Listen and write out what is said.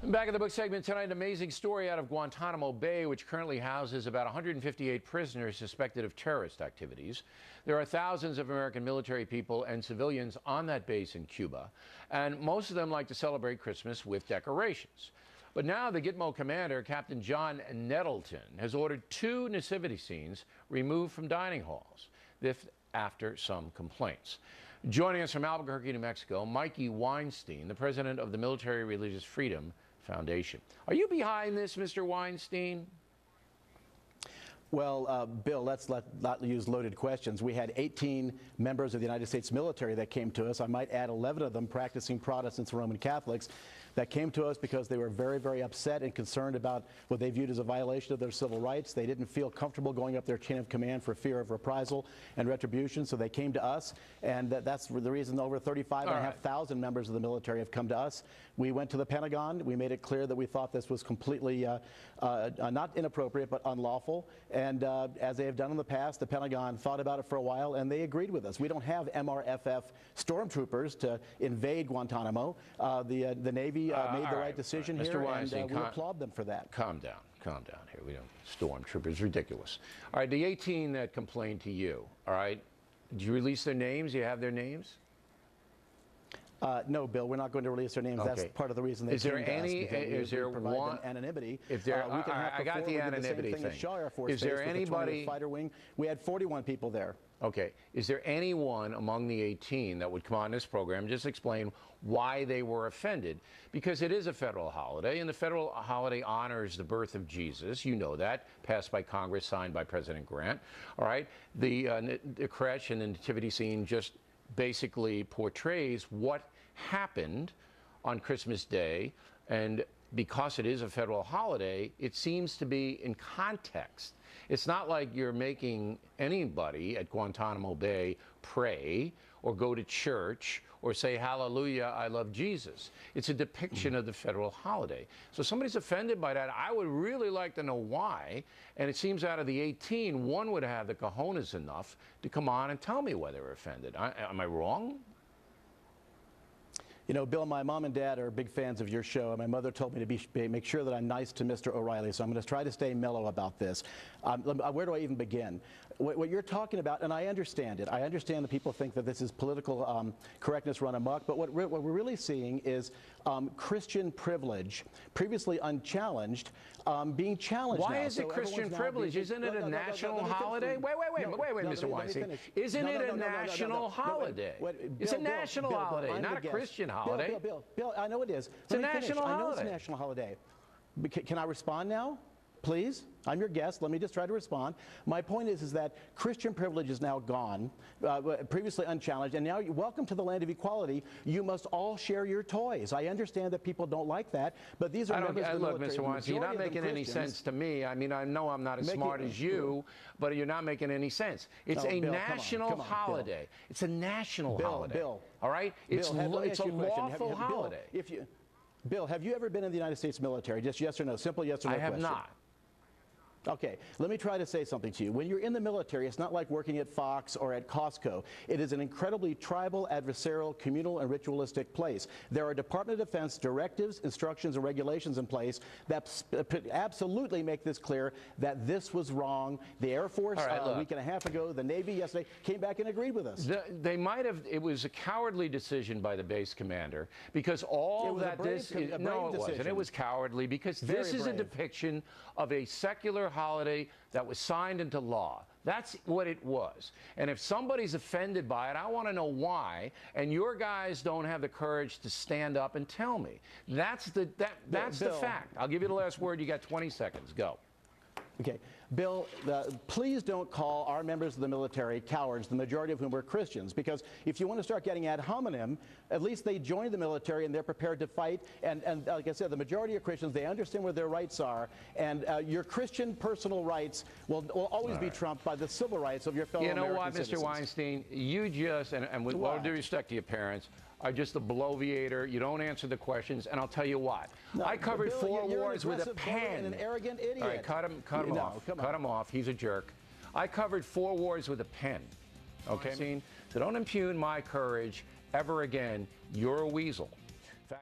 Back in the book segment tonight, an amazing story out of Guantanamo Bay, which currently houses about 158 prisoners suspected of terrorist activities. There are thousands of American military people and civilians on that base in Cuba, and most of them like to celebrate Christmas with decorations. But now the GTMO commander, Captain John Nettleton, has ordered 2 nativity scenes removed from dining halls, this after some complaints. Joining us from Albuquerque, New Mexico, Mikey Weinstein, the president of the Military Religious Freedom Foundation. Are you behind this, Mr. Weinstein? Well, Bill, let's not use loaded questions. We had 18 members of the United States military that came to us. I might add 11 of them practicing Protestants and Roman Catholics that came to us because they were very, very upset and concerned about what they viewed as a violation of their civil rights. They didn't feel comfortable going up their chain of command for fear of reprisal and retribution, so they came to us, and that's the reason over 35,500 members of the military have come to us. We went to the Pentagon. We made it clear that we thought this was completely not inappropriate, but unlawful. And as they have done in the past, the Pentagon thought about it for a while, and they agreed with us. We don't have MRFF stormtroopers to invade Guantanamo. The Navy made the right decision here, Mr. Weinstein, and we applaud them for that. Calm down here. We don't stormtroopers, ridiculous. All right, the 18 that complained to you, all right, did you release their names? You have their names? No, Bill, we're not going to release their names. Okay. That's part of the reason they came to us. Is there one anonymity? If there, I got the anonymity thing. Is there anybody? Fighter wing. We had 41 people there. Okay. Is there anyone among the 18 that would come on this program and just explain why they were offended? Because it is a federal holiday, and the federal holiday honors the birth of Jesus. You know that, passed by Congress, signed by President Grant. All right. The creche and the nativity scene just basically portrays what happened on Christmas Day, and because it is a federal holiday, it seems to be in context. It's not like you're making anybody at Guantanamo Bay pray or go to church or say, hallelujah, I love Jesus. It's a depiction of the federal holiday. So somebody's offended by that. I would really like to know why. And it seems out of the 18, one would have the cojones enough to come on and tell me why they were offended. Am I wrong? You know, Bill, my mom and dad are big fans of your show, and my mother told me to make sure that I'm nice to Mr. O'Reilly, so I'm going to try to stay mellow about this. Where do I even begin? What you're talking about, and I understand it. I understand that people think that this is political correctness run amok, but what we're really seeing is Christian privilege, previously unchallenged, being challenged now. Why is it Christian privilege? Isn't it a national holiday? Wait, Mr. Weinstein. Isn't it a national holiday? It's a national holiday, not a Christian holiday. Bill, I know it is. It's a national holiday. I know it's a national holiday. Can I respond now? Please? I'm your guest. Let me just try to respond. My point is that Christian privilege is now gone, previously unchallenged, and now welcome to the land of equality. You must all share your toys. I understand that people don't like that, but these are members of the military. Look, Mr. Weinstein, you're not making any sense to me. I mean, I know I'm not as smart as you, but you're not making any sense. It's a national holiday. It's a national holiday. Bill. All right? It's a lawful holiday. Bill, have you ever been in the United States military? Just yes or no, simple yes or no question. I have not. Okay, let me try to say something to you. When you're in the military, it's not like working at Fox or at Costco. It is an incredibly tribal, adversarial, communal, and ritualistic place. There are Department of Defense directives, instructions, and regulations in place that absolutely make this clear that this was wrong. The Air Force a week and a half ago, the Navy yesterday, came back and agreed with us. They might have, it was a cowardly decision by the base commander, because all that this is, no, it wasn't. It was cowardly because this is a depiction of a secular holiday that was signed into law. That's what it was. And if somebody's offended by it, I want to know why. And your guys don't have the courage to stand up and tell me. That's the fact. I'll give you the last word. You got 20 seconds. Go. Okay. Bill, please don't call our members of the military cowards, the majority of whom are Christians, because if you want to start getting ad hominem, at least they joined the military and they're prepared to fight. And like I said, the majority of Christians, they understand what their rights are. And your Christian personal rights will always be trumped by the civil rights of your fellow American citizens. You know what, Mr. Weinstein? You just, and with all due respect to your parents, are just a bloviator. You don't answer the questions, and I'll tell you what. No, I covered Bill, 4 wars with a pen. And an arrogant idiot. All right, cut him off. Cut him off. He's a jerk. I covered 4 wars with a pen. Okay? So don't impugn my courage ever again. You're a weasel.